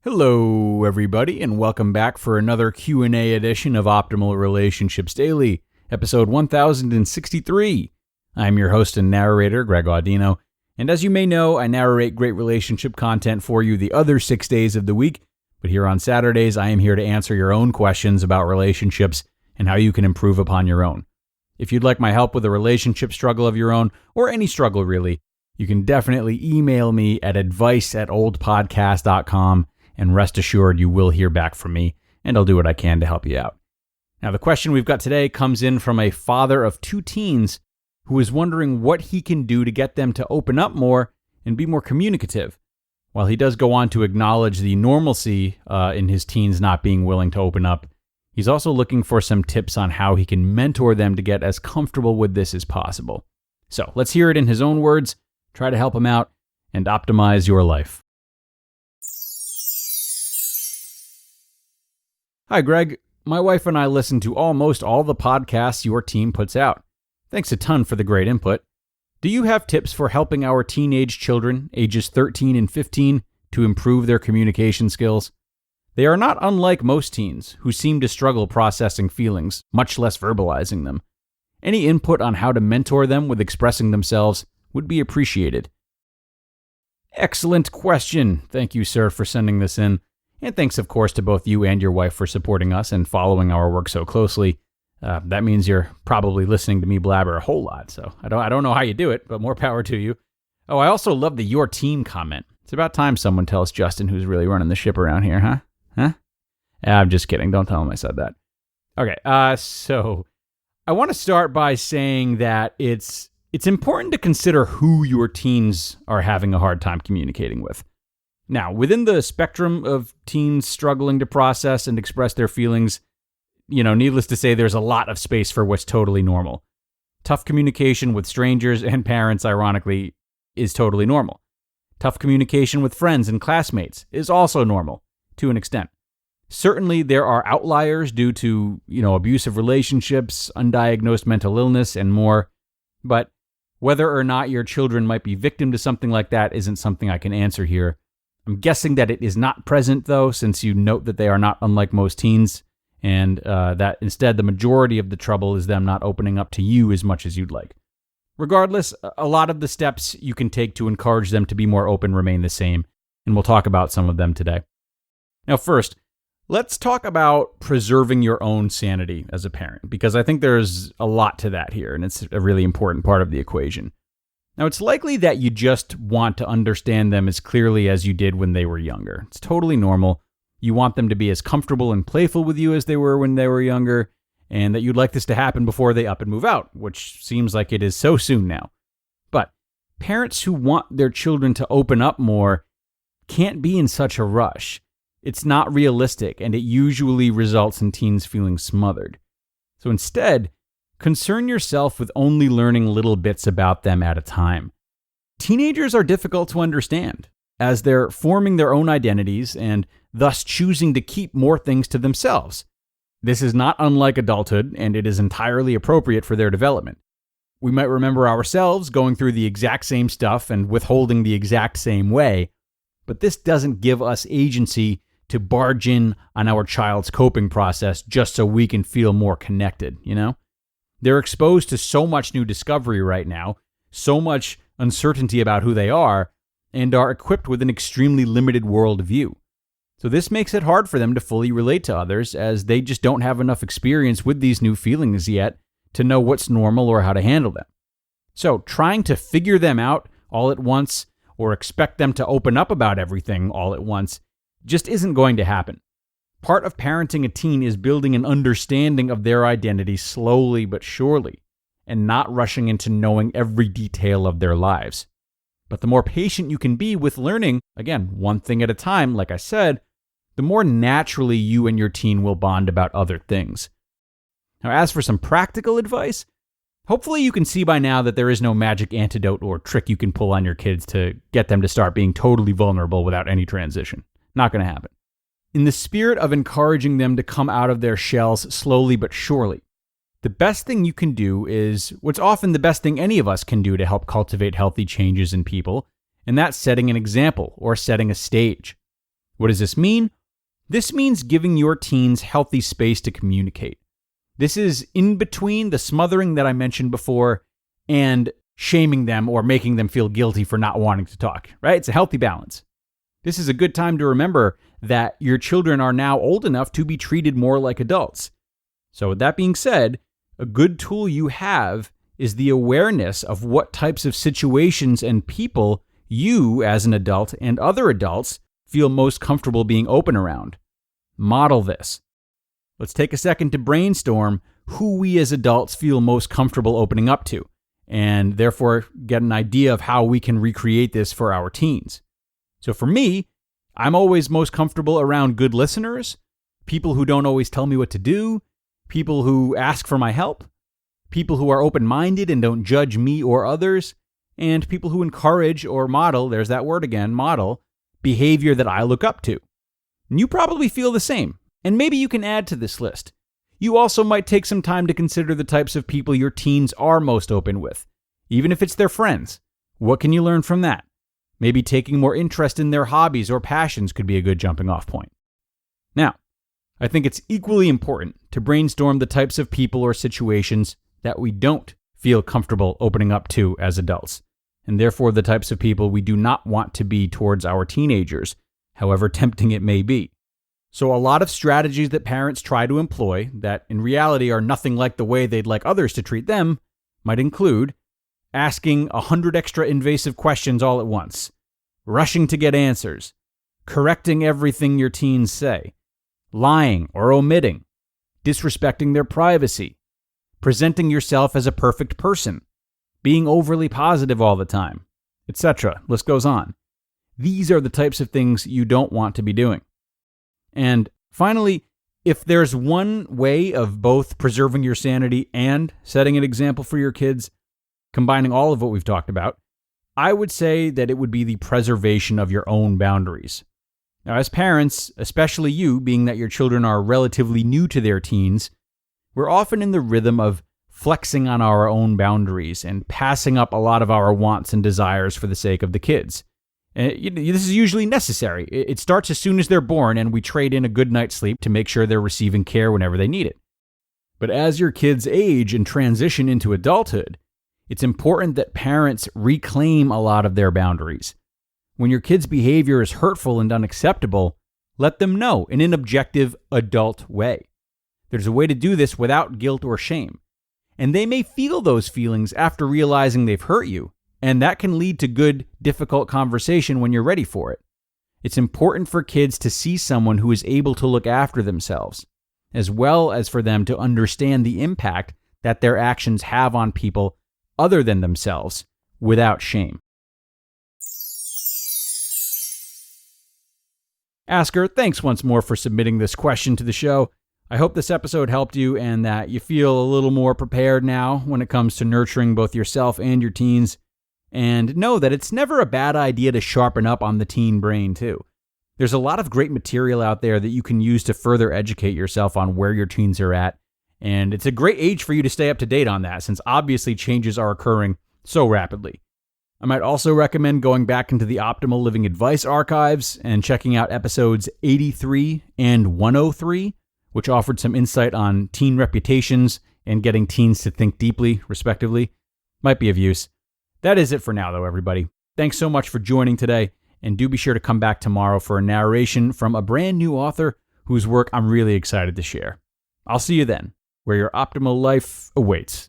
Hello, everybody, and welcome back for another Q&A edition of Optimal Relationships Daily, episode 1063. I'm your host and narrator, Greg Audino, and as you may know, I narrate great relationship content for you the other 6 days of the week, but here on Saturdays, I am here to answer your own questions about relationships and how you can improve upon your own. If you'd like my help with a relationship struggle of your own, or any struggle really, you can definitely email me at advice@oldpodcast.com. And rest assured, you will hear back from me, and I'll do what I can to help you out. Now, the question we've got today comes in from a father of 2 teens who is wondering what he can do to get them to open up more and be more communicative. While he does go on to acknowledge the normalcy in his teens not being willing to open up, he's also looking for some tips on how he can mentor them to get as comfortable with this as possible. So let's hear it in his own words, try to help him out, and optimize your life. Hi, Greg. My wife and I listen to almost all the podcasts your team puts out. Thanks a ton for the great input. Do you have tips for helping our teenage children, ages 13 and 15, to improve their communication skills? They are not unlike most teens, who seem to struggle processing feelings, much less verbalizing them. Any input on how to mentor them with expressing themselves would be appreciated. Excellent question. Thank you, sir, for sending this in. And thanks, of course, to both you and your wife for supporting us and following our work so closely. That means you're probably listening to me blabber a whole lot, so I don't know how you do it, but more power to you. Oh, I also love the "your team" comment. It's about time someone tells Justin who's really running the ship around here, huh? I'm just kidding. Don't tell him I said that. Okay, so I want to start by saying that it's important to consider who your teens are having a hard time communicating with. Now, within the spectrum of teens struggling to process and express their feelings, needless to say, there's a lot of space for what's totally normal. Tough communication with strangers and parents, ironically, is totally normal. Tough communication with friends and classmates is also normal, to an extent. Certainly, there are outliers due to, abusive relationships, undiagnosed mental illness, and more. But whether or not your children might be victim to something like that isn't something I can answer here. I'm guessing that it is not present, though, since you note that they are not unlike most teens, and that instead the majority of the trouble is them not opening up to you as much as you'd like. Regardless, a lot of the steps you can take to encourage them to be more open remain the same, and we'll talk about some of them today. Now, first, let's talk about preserving your own sanity as a parent, because I think there's a lot to that here, and it's a really important part of the equation. Now, it's likely that you just want to understand them as clearly as you did when they were younger. It's totally normal. You want them to be as comfortable and playful with you as they were when they were younger, and that you'd like this to happen before they up and move out, which seems like it is so soon now. But parents who want their children to open up more can't be in such a rush. It's not realistic, and it usually results in teens feeling smothered. So instead, concern yourself with only learning little bits about them at a time. Teenagers are difficult to understand, as they're forming their own identities and thus choosing to keep more things to themselves. This is not unlike adulthood, and it is entirely appropriate for their development. We might remember ourselves going through the exact same stuff and withholding the exact same way, but this doesn't give us agency to barge in on our child's coping process just so we can feel more connected, They're exposed to so much new discovery right now, so much uncertainty about who they are, and are equipped with an extremely limited worldview. So this makes it hard for them to fully relate to others, as they just don't have enough experience with these new feelings yet to know what's normal or how to handle them. So trying to figure them out all at once, or expect them to open up about everything all at once, just isn't going to happen. Part of parenting a teen is building an understanding of their identity slowly but surely, and not rushing into knowing every detail of their lives. But the more patient you can be with learning, again, one thing at a time, like I said, the more naturally you and your teen will bond about other things. Now, as for some practical advice, hopefully you can see by now that there is no magic antidote or trick you can pull on your kids to get them to start being totally vulnerable without any transition. Not going to happen. In the spirit of encouraging them to come out of their shells slowly but surely, the best thing you can do is what's often the best thing any of us can do to help cultivate healthy changes in people, and that's setting an example or setting a stage. What does this mean? This means giving your teens healthy space to communicate. This is in between the smothering that I mentioned before and shaming them or making them feel guilty for not wanting to talk, right? It's a healthy balance. This is a good time to remember that your children are now old enough to be treated more like adults. So with that being said, a good tool you have is the awareness of what types of situations and people you, as an adult, and other adults feel most comfortable being open around. Model this. Let's take a second to brainstorm who we as adults feel most comfortable opening up to, and therefore get an idea of how we can recreate this for our teens. So for me, I'm always most comfortable around good listeners, people who don't always tell me what to do, people who ask for my help, people who are open-minded and don't judge me or others, and people who encourage or model, there's that word again, model, behavior that I look up to. And you probably feel the same, and maybe you can add to this list. You also might take some time to consider the types of people your teens are most open with, even if it's their friends. What can you learn from that? Maybe taking more interest in their hobbies or passions could be a good jumping off point. Now, I think it's equally important to brainstorm the types of people or situations that we don't feel comfortable opening up to as adults, and therefore the types of people we do not want to be towards our teenagers, however tempting it may be. So a lot of strategies that parents try to employ that in reality are nothing like the way they'd like others to treat them might include asking 100 extra invasive questions all at once, rushing to get answers, correcting everything your teens say, lying or omitting, disrespecting their privacy, presenting yourself as a perfect person, being overly positive all the time, etc. List goes on. These are the types of things you don't want to be doing. And finally, if there's one way of both preserving your sanity and setting an example for your kids, combining all of what we've talked about, I would say that it would be the preservation of your own boundaries. Now, as parents, especially you, being that your children are relatively new to their teens, we're often in the rhythm of flexing on our own boundaries and passing up a lot of our wants and desires for the sake of the kids. And this is usually necessary. It starts as soon as they're born, and we trade in a good night's sleep to make sure they're receiving care whenever they need it. But as your kids age and transition into adulthood, it's important that parents reclaim a lot of their boundaries. When your kid's behavior is hurtful and unacceptable, let them know in an objective, adult way. There's a way to do this without guilt or shame. And they may feel those feelings after realizing they've hurt you, and that can lead to good, difficult conversation when you're ready for it. It's important for kids to see someone who is able to look after themselves, as well as for them to understand the impact that their actions have on people other than themselves, without shame. Asker, thanks once more for submitting this question to the show. I hope this episode helped you and that you feel a little more prepared now when it comes to nurturing both yourself and your teens. And know that it's never a bad idea to sharpen up on the teen brain, too. There's a lot of great material out there that you can use to further educate yourself on where your teens are at. And it's a great age for you to stay up to date on that, since obviously changes are occurring so rapidly. I might also recommend going back into the Optimal Living Advice archives and checking out episodes 83 and 103, which offered some insight on teen reputations and getting teens to think deeply, respectively. Might be of use. That is it for now, though, everybody. Thanks so much for joining today, and do be sure to come back tomorrow for a narration from a brand new author whose work I'm really excited to share. I'll see you then, where your optimal life awaits.